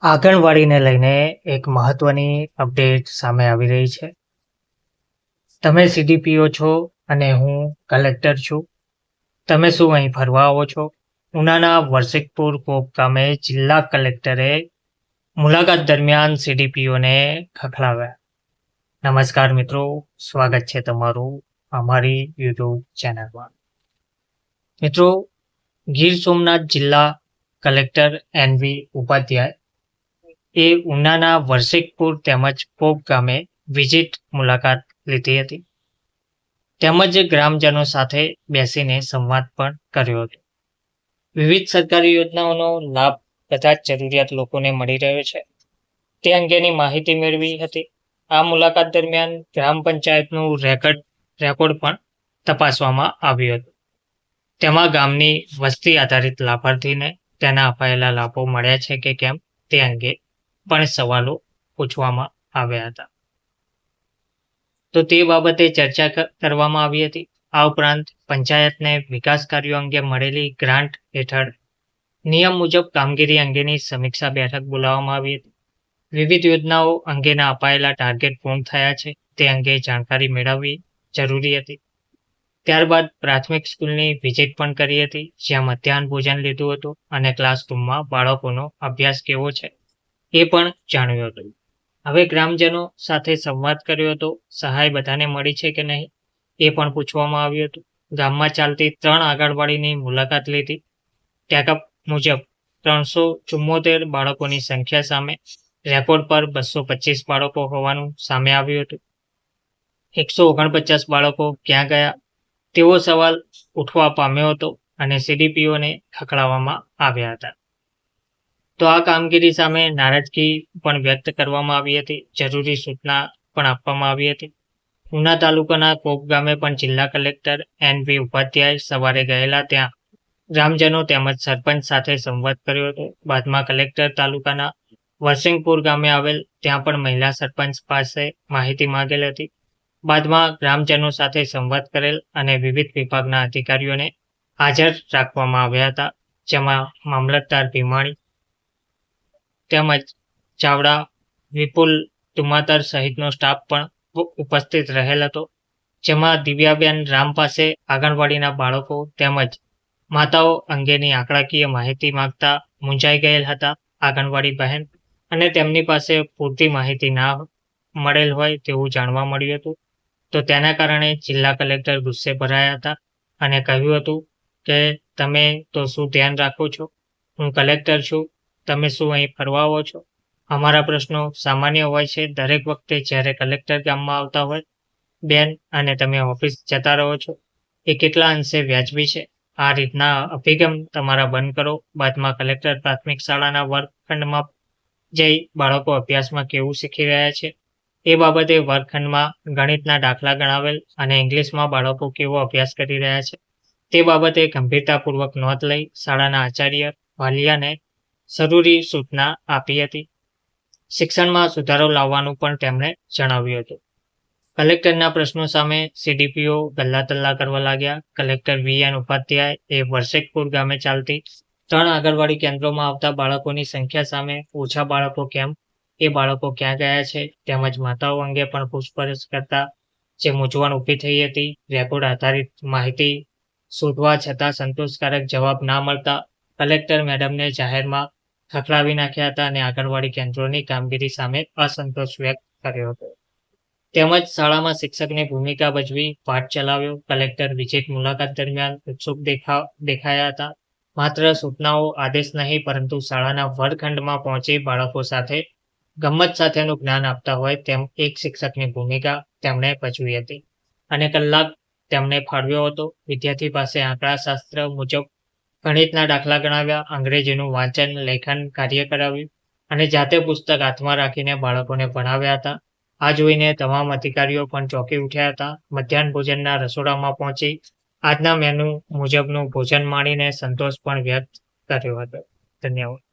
આંગણવાડીને લઈને એક મહત્વની અપડેટ સામે આવી રહી છે. તમે સીડીપીઓ છો અને હું કલેક્ટર છું. તમે શું અહીં ફરવા આવો છો? ઉનાના વર્ષિકપુર કોપ ગામે જિલ્લા કલેક્ટરે મુલાકાત દરમિયાન સીડીપીઓને ખખડાવ્યા. નમસ્કાર મિત્રો, સ્વાગત છે તમારું અમારી યુટ્યુબ ચેનલમાં. મિત્રો, ગીર સોમનાથ જિલ્લા કલેક્ટર એનવી ઉપાધ્યાય એ ઉનાના વર્ષિકપુર તેમજ પોપ ગામે મુલાકાત લીધી હતી. તેમજ ગ્રામજનો સાથે બેસીને સંવાદ પણ કર્યો હતો. વિવિધ સરકારી યોજનાઓનો લાભ બધા જ જરૂરિયાત લોકોને મળી રહ્યો છે તે અંગેની માહિતી મેળવી હતી. આ મુલાકાત દરમિયાન ગ્રામ પંચાયતનું રેકોર્ડ પણ તપાસવામાં આવ્યું હતું. તેમાં ગામની વસ્તી આધારિત લાભાર્થીને તેના અપાયેલા લાભો મળ્યા છે કે કેમ તે અંગે પણ સવાલો પૂછવામાં આવ્યા હતા. તો તે બાબતે ચર્ચા કરવામાં આવી હતી. આ ઉપરાંત પંચાયતને વિકાસ કાર્યો અંગે મળેલી ગ્રાન્ટ હેઠળ નિયમ મુજબ કામગીરી અંગેની સમીક્ષા બેઠક બોલાવવામાં આવી હતી. વિવિધ યોજનાઓ અંગેના અપાયેલા ટાર્ગેટ પૂર્ણ થયા છે તે અંગે જાણકારી મેળવવી જરૂરી હતી. ત્યારબાદ પ્રાથમિક સ્કૂલની વિઝિટ પણ કરી હતી, જ્યાં મધ્યાહન ભોજન લીધું હતું અને ક્લાસરૂમમાં બાળકોનો અભ્યાસ કેવો છે એ પણ જાણ્યું હતું. હવે ગ્રામજનો સાથે સંવાદ કર્યો હતો. સહાય બધાને મળી છે કે નહીં એ પણ પૂછવામાં આવ્યું હતું. ગામમાં ચાલતી 3 આંગણવાડીની મુલાકાત લીધી. ટેકઅપ મુજબ 374 બાળકોની સંખ્યા સામે રેકોર્ડ પર 225 બાળકો હોવાનું સામે આવ્યું હતું. 149 બાળકો ક્યાં ગયા તેવો સવાલ ઉઠવા પામ્યો હતો અને સીડીપીઓને ખખડાવવામાં આવ્યા હતા. તો આ કામગીરી સામે નારાજગી પણ વ્યક્ત કરવામાં આવી હતી. જરૂરી સૂચના પણ આપવામાં આવી હતી. ઉના તાલુકાના કોપ ગામે પણ જિલ્લા કલેક્ટર એનવી ઉપાધ્યાય સવારે ગયેલા. ત્યાં ગ્રામજનો તેમજ સરપંચ સાથે સંવાદ કર્યો હતો. બાદમાં કલેક્ટર તાલુકાના વર્ષિંગપુર ગામે આવેલ ત્યાં પણ મહિલા સરપંચ પાસે માહિતી માંગેલ હતી. બાદમાં ગ્રામજનો સાથે સંવાદ કરેલ અને વિવિધ વિભાગના અધિકારીઓને હાજર રાખવામાં આવ્યા હતા, જેમાં મામલતદાર ભીમાણી તેમજ ચાવડા, વિપુલ તુમાતર સહિતનો સ્ટાફ પણ ઉપસ્થિત રહેલ હતો. જેમાં દિવ્યાબેન રામ પાસે આંગણવાડીના બાળકો તેમજ માતાઓ અંગેની આંકડાકીય માહિતી માંગતા મૂંઝાઈ ગયેલ હતા આંગણવાડી બહેન, અને તેમની પાસે પૂરતી માહિતી ના મળેલ હોય તેવું જાણવા મળ્યું હતું. તો તેના કારણે જિલ્લા કલેક્ટર ગુસ્સે ભરાયા હતા અને કહ્યું હતું કે તમે તો શું ધ્યાન રાખો છો? હું કલેક્ટર છું, તમે શું અહીં ફરવા આવો છો? અમારા પ્રશ્નો સામાન્ય હોય છે. દરેક વખતે જ્યારે કલેક્ટર ગામમાં આવતા હોય બેન અને તમે ઓફિસ જતા રહો છો, એ કેટલા અંશે વ્યાજબી છે? આ રીતના અભિગમ તમારા બંધ કરો. બાદમાં કલેક્ટર પ્રાથમિક શાળાના વર્ગખંડમાં જઈ બાળકો અભ્યાસમાં કેવું શીખી રહ્યા છે એ બાબતે વર્ગખંડમાં ગણિતના દાખલા ગણાવેલ અને ઇંગ્લિશમાં બાળકો કેવો અભ્યાસ કરી રહ્યા છે તે બાબતે ગંભીરતાપૂર્વક નોંધ લઈ શાળાના આચાર્ય વાલિયાને જરૂરી સૂચના આપી હતી. શિક્ષણમાં સુધારો લાવવાનું પણ તેમણે જણાવ્યું હતું. કલેક્ટરના પ્રશ્નો સામે સીડીપીઓ ગલ્લાતલ્લા કરવા લાગ્યા. કલેક્ટર વીએન ઉપાધ્યાય એ વર્ષિકપુર ગામે ચાલતી 3 આંગણવાડી કેન્દ્રોમાં આવતા બાળકોની સંખ્યા સામે ઓછા બાળકો કેમ, એ બાળકો ક્યાં ગયા છે તેમજ માતાઓ અંગે પણ પૂછપરછ કરતા જે મૂંઝવણ ઊભી થઈ હતી. રેકોર્ડ આધારિત માહિતી શોધવા છતાં સંતોષકારક જવાબ ના મળતા કલેક્ટર મેડમને જાહેરમાં ખખડાવી નાખ્યા હતા અને આંગણવાડી કેન્દ્રોની કામગીરી સામે અસંતોષ વ્યક્ત કર્યો હતો. તેમજ શાળામાં શિક્ષકની ભૂમિકા ભજવી પાઠ ચલાવ્યો. કલેક્ટર વિઝિટ મુલાકાત દરમિયાન ઉત્સુક દેખાયા હતા. માત્ર સૂચનાઓ આદેશ નહીં પરંતુ શાળાના વર્ગખંડમાં પહોંચી બાળકો સાથે ગમ્મત સાથેનું જ્ઞાન આપતા હોય તેમ એક શિક્ષકની ભૂમિકા તેમણે ભજવી હતી અને કલાક તેમણે ફાળવ્યો હતો. વિદ્યાર્થી પાસે આંકડાશાસ્ત્ર મુજબ ગણિતના દાખલા ગણાવ્યા, અંગ્રેજીનું વાંચન લેખન કાર્ય કરાવ્યું અને જાતે પુસ્તક હાથમાં રાખીને બાળકોને ભણાવ્યા હતા. આ જોઈને તમામ અધિકારીઓ પણ ચોંકી ઉઠ્યા હતા. મધ્યાહન ભોજનના રસોડામાં પહોંચી આજના મેનુ મુજબનું ભોજન માણીને સંતોષ પણ વ્યક્ત કર્યો હતો. ધન્યવાદ.